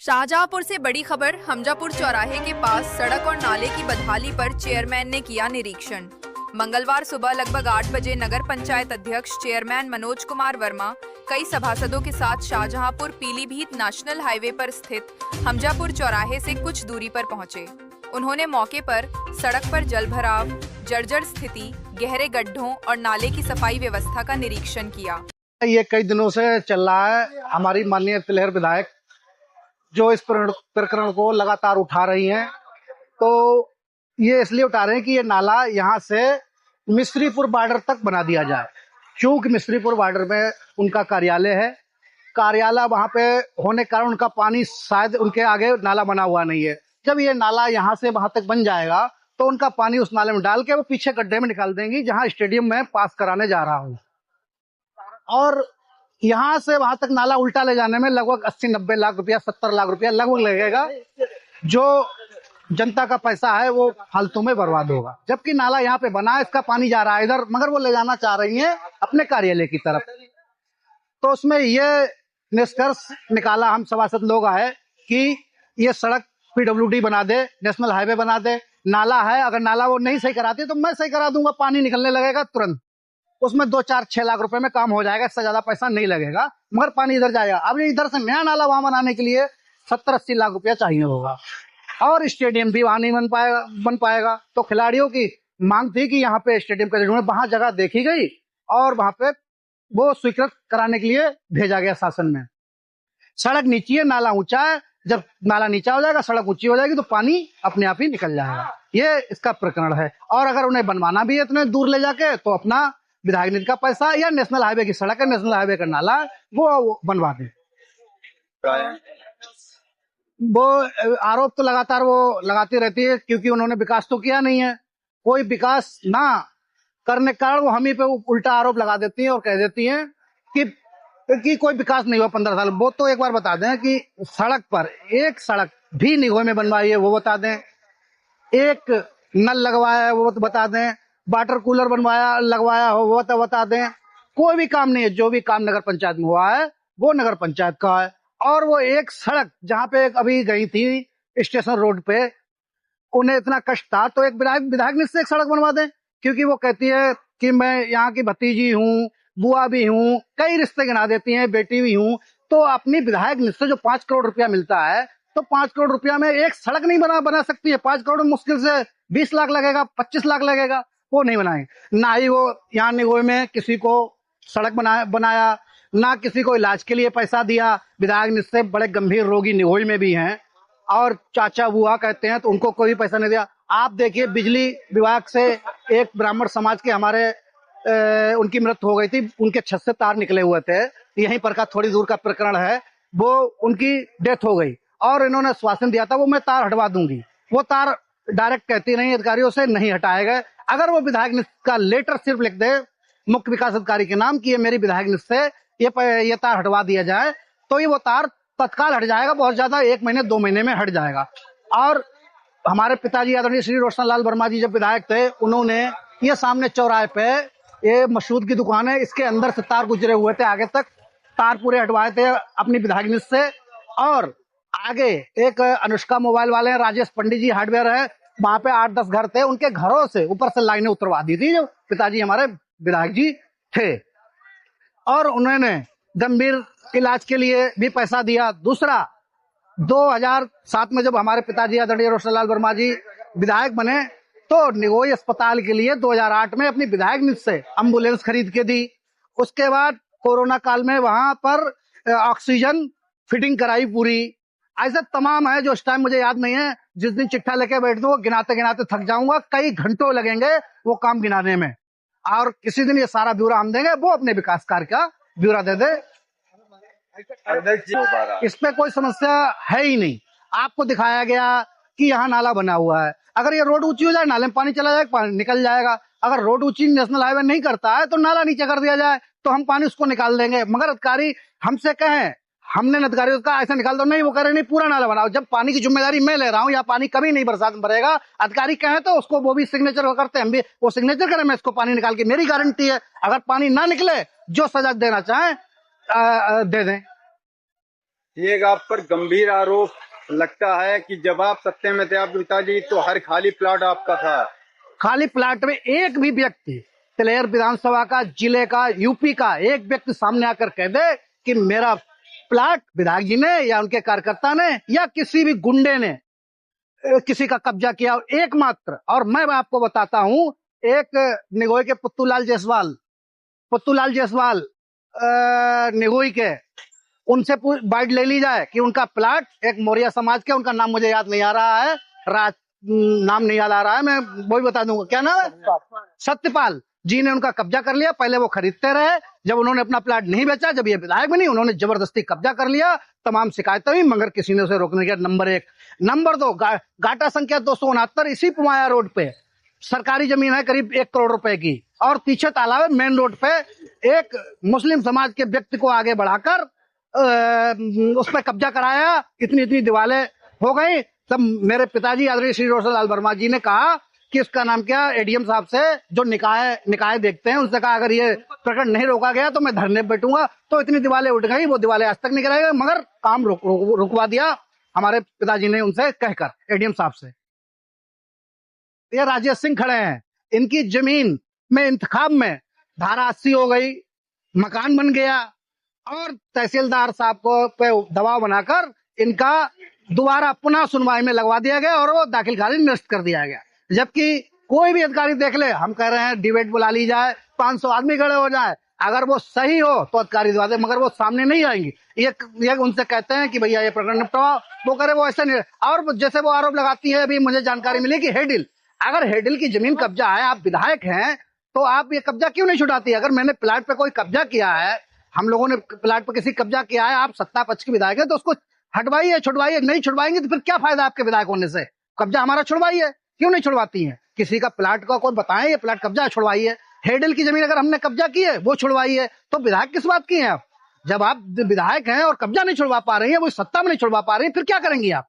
शाहजहांपुर से बड़ी खबर। हमजापुर चौराहे के पास सड़क और नाले की बदहाली पर चेयरमैन ने किया निरीक्षण। मंगलवार सुबह लगभग 8 बजे नगर पंचायत अध्यक्ष चेयरमैन मनोज कुमार वर्मा कई सभासदों के साथ शाहजहांपुर पीलीभीत नेशनल हाईवे पर स्थित हमजापुर चौराहे से कुछ दूरी पर पहुंचे। उन्होंने मौके पर सड़क पर जलभराव, जर्जर स्थिति, गहरे गड्ढों और नाले की सफाई व्यवस्था का निरीक्षण किया। ये कई दिनों से चल रहा है। हमारी माननीय तिलहर विधायक जो इस प्रकरण को लगातार उठा रही हैं, तो ये इसलिए उठा रहे हैं कि ये नाला यहाँ से मिस्रीपुर बॉर्डर तक बना दिया जाए, क्योंकि मिस्रीपुर बॉर्डर में उनका कार्यालय है। कार्यालय वहाँ पे होने के कारण उनका पानी शायद उनके आगे नाला बना हुआ नहीं है। जब ये नाला यहाँ से वहां तक बन जाएगा तो उनका पानी उस नाले में डाल के वो पीछे गड्ढे में निकाल देंगी, जहाँ स्टेडियम में पास कराने जा रहा हूँ। और यहाँ से वहां तक नाला उल्टा ले जाने में लगभग 80-90 लाख रुपया, 70 लाख रुपया लगभग लगेगा। जो जनता का पैसा है वो फालतू में बर्बाद होगा। जबकि नाला यहाँ पे बना है, इसका पानी जा रहा है इधर, मगर वो ले जाना चाह रही है अपने कार्यालय की तरफ। तो उसमें ये निष्कर्ष निकाला हम सभासद लोग आए कि ये सड़क पीडब्ल्यूडी बना दे, नेशनल हाईवे बना दे। नाला है, अगर नाला वो नहीं सही कराती तो मैं सही करा दूंगा, पानी निकलने लगेगा तुरंत। उसमें 2-4-6 लाख रुपए में काम हो जाएगा, इससे ज्यादा पैसा नहीं लगेगा, मगर पानी इधर जाएगा। अब इधर से नया नाला वहां बनाने के लिए 70-80 लाख रुपया चाहिए होगा, और स्टेडियम भी वहां नहीं बन पाएगा। तो खिलाड़ियों की मांग थी कि यहाँ पे स्टेडियम के जगह वहां जगह देखी गई और वहां पे वो स्वीकृत कराने के लिए भेजा गया शासन में। सड़क नीची है, नाला ऊंचा है। जब नाला नीचा हो जाएगा, सड़क ऊंची हो जाएगी तो पानी अपने आप ही निकल जाएगा। ये इसका प्रकरण है। और अगर उन्हें बनवाना भी है इतने दूर ले जाके, तो अपना विधायक निधि का पैसा या नेशनल हाईवे की सड़क है, नेशनल हाईवे का नाला वो बनवा दे। वो आरोप तो लगातार वो लगाती रहती है, क्योंकि उन्होंने विकास तो किया नहीं है। कोई विकास ना करने के कारण वो हम ही पे उल्टा आरोप लगा देती हैं और कह देती हैं कि कोई विकास नहीं हुआ 15 साल। वो तो एक बार बता दें कि सड़क पर एक सड़क भी निगोई में बनवाई है, वो बता दें। एक नल लगवाया है, वो बता दें। वाटर कूलर लगवाया हो, वो तो बता दें। कोई भी काम नहीं है। जो भी काम नगर पंचायत में हुआ है वो नगर पंचायत का है। और वो एक सड़क जहाँ पे अभी गई थी स्टेशन रोड पे, उन्हें इतना कष्ट था तो एक विधायक निधि से एक सड़क बनवा दें, क्योंकि वो कहती है कि मैं यहाँ की भतीजी हूँ, बुआ भी हूँ, कई रिश्ते गिना देती हैं, बेटी भी हूँ। तो अपनी विधायक निधि से जो 5 करोड़ रुपया मिलता है, तो 5 करोड़ रुपया में एक सड़क नहीं बना सकती है। 5 करोड़ मुश्किल से 20 लाख लगेगा, 25 लाख लगेगा, वो नहीं बनाएंगे। ना ही वो यहाँ निगोई में किसी को सड़क बनाया, ना किसी को इलाज के लिए पैसा दिया। विधायक निधि से बड़े गंभीर रोगी निगोई में भी हैं, और चाचा बुआ कहते हैं, तो उनको कोई पैसा नहीं दिया। आप देखिए, बिजली विभाग से एक ब्राह्मण समाज के हमारे उनकी मृत्यु हो गई थी, उनके छत से तार निकले हुए थे, यहीं पर का थोड़ी दूर का प्रकरण है, वो उनकी डेथ हो गई और इन्होंने आश्वासन दिया था वो मैं तार हटवा दूंगी। वो तार डायरेक्ट कहती नहीं अधिकारियों से नहीं हटाए गए। अगर वो विधायक निधि का लेटर सिर्फ लिख दे मुख्य विकास अधिकारी के नाम कि ये मेरी विधायक निधि से ये तार हटवा दिया जाए, तो ये वो तार तत्काल हट जाएगा। बहुत ज्यादा 1 महीने 2 महीने में हट जाएगा। और हमारे पिताजी आदरणीय श्री रोशन लाल वर्मा जी जब विधायक थे, उन्होंने ये सामने चौराहे पे ये मशहूद की दुकान है, इसके अंदर से तार गुजरे हुए थे, आगे तक तार पूरे हटवाए थे अपनी विधायक निधि से। और आगे एक अनुष्का मोबाइल वाले हैं, राजेश पंडित जी हार्डवेयर है, वहां पे 8-10 घर थे, उनके घरों से ऊपर से लाइनें उतरवा दी थी जो पिताजी हमारे विधायक जी थे। और उन्होंने गंभीर इलाज के लिए भी पैसा दिया। दूसरा, 2007 में जब हमारे पिताजी आदरणीय रोशनलाल वर्मा जी विधायक बने, तो निगोई अस्पताल के लिए 2008 में अपनी विधायक निधि से एम्बुलेंस खरीद के दी। उसके बाद कोरोना काल में वहां पर ऑक्सीजन फिटिंग कराई पूरी। ऐसे तमाम है जो इस टाइम मुझे याद नहीं है। जिस दिन चिट्ठा लेके बैठ दूं, गिनाते गिनाते थक जाऊंगा, कई घंटों लगेंगे वो काम गिनाने में। और किसी दिन ये सारा ब्यौरा हम देंगे, वो अपने विकास कार्य का ब्यौरा दे दे। इस पे कोई समस्या है ही नहीं। आपको दिखाया गया कि यहाँ नाला बना हुआ है। अगर ये रोड ऊंची हो जाए, नाले में पानी चला जाए, पानी निकल जाएगा। अगर रोड ऊंची नेशनल हाईवे नहीं करता है तो नाला नीचे कर दिया जाए, तो हम पानी उसको निकाल देंगे। मगर अधिकारी हमसे कहें, हमने अधिकारियों का ऐसा निकाल दो, नहीं वो कह रहे नहीं पूरा नाला बनाओ। जब पानी की जिम्मेदारी मैं ले रहा हूँ, या पानी कभी नहीं बरसात में भरेगा, अधिकारी कहें तो उसको वो भी सिग्नेचर करते हैं, हम भी वो सिग्नेचर करें, मैं इसको पानी निकाल के, मेरी गारंटी है अगर पानी ना निकले जो सजा देना चाहें दे दें। ये एक आप पर गंभीर आरोप लगता है कि जब आप सत्ता में थे आपके पिताजी तो हर खाली प्लॉट आपका था। खाली प्लाट में एक भी व्यक्ति तिलेर विधानसभा का, जिले का, यूपी का एक व्यक्ति सामने आकर कह दे कि मेरा प्लाट विधायक जी ने या उनके कार्यकर्ता ने या किसी भी गुंडे ने किसी का कब्जा किया, एकमात्र। और मैं आपको बताता हूं, एक निगोई के पुत्तूलाल जायसवाल निगोई के, उनसे बाइट ले ली जाए कि उनका प्लाट, एक मौर्य समाज के, उनका नाम मुझे याद नहीं आ रहा है, नाम नहीं याद आ रहा है, मैं वही बता दूंगा, क्या नाम है, सत्यपाल जी ने उनका कब्जा कर लिया। पहले वो खरीदते रहे, जब उन्होंने अपना प्लाट नहीं बेचा, जब ये विधायक बनी, उन्होंने जबरदस्ती कब्जा कर लिया। तमाम शिकायतें हुई मगर किसी ने उसे रोकने का। नंबर 1। नंबर 2, गाटा संख्या 269 इसी पुमाया रोड पे सरकारी जमीन है करीब 1 करोड़ रुपए की, और पीछे तालाब है मेन रोड पे। एक मुस्लिम समाज के व्यक्ति को आगे बढ़ाकर उस पर कब्जा कराया। इतनी दीवारें हो गई। तब मेरे पिताजी आदरणीय श्री रोशन लाल वर्मा जी ने कहा कि इसका नाम क्या, एडीएम साहब से जो निकाय देखते हैं उनसे कहा अगर ये प्रकरण नहीं रोका गया तो मैं धरने बैठूंगा। तो इतनी दीवारें उठ गई, वो दीवारें आज तक नहीं कराई गई, मगर काम रुकवा दिया हमारे पिताजी ने उनसे कहकर, एडीएम साहब से। ये राजेश सिंह खड़े हैं, इनकी जमीन में इंतखाब में धारा 80 हो गई, मकान बन गया, और तहसीलदार साहब को पे दबाव बनाकर इनका दोबारा पुनः सुनवाई में लगवा दिया गया और वो दाखिल खारिज निरस्त कर दिया गया। जबकि कोई भी अधिकारी देख ले, हम कह रहे हैं डिबेट बुला ली जाए, 500 आदमी खड़े हो जाए, अगर वो सही हो तो अधिकारी दिवा दे, मगर वो सामने नहीं आएंगी। ये उनसे कहते हैं कि भैया ये प्रकरण निपटाओ, वो करे, वो ऐसे नहीं। और जैसे वो आरोप लगाती है, अभी मुझे जानकारी मिली कि हेडिल, अगर हेडिल की जमीन कब्जा है, आप विधायक हैं तो आप ये कब्जा क्यों नहीं छुड़ाती? अगर मैंने प्लाट पे कोई कब्जा किया है, हम लोगों ने प्लाट पे किसी कब्जा किया है, आप सत्ता पक्ष के विधायक है तो उसको हटवाइए, छुड़वाइए। नहीं छुड़वाएंगे तो फिर क्या फायदा आपके विधायक होने से? कब्जा हमारा छुड़वाइए, क्यों नहीं छुड़वाती हैं? किसी का प्लाट का कोई बताएं ये प्लाट कब्जा है, छुड़वाइए। हेडल की जमीन अगर हमने कब्जा की है वो छुड़वाइए। तो विधायक किस बात की हैं आप? जब आप विधायक हैं और कब्जा नहीं छुड़वा पा रही हैं, वो सत्ता में नहीं छुड़वा पा रही हैं, फिर क्या करेंगी आप?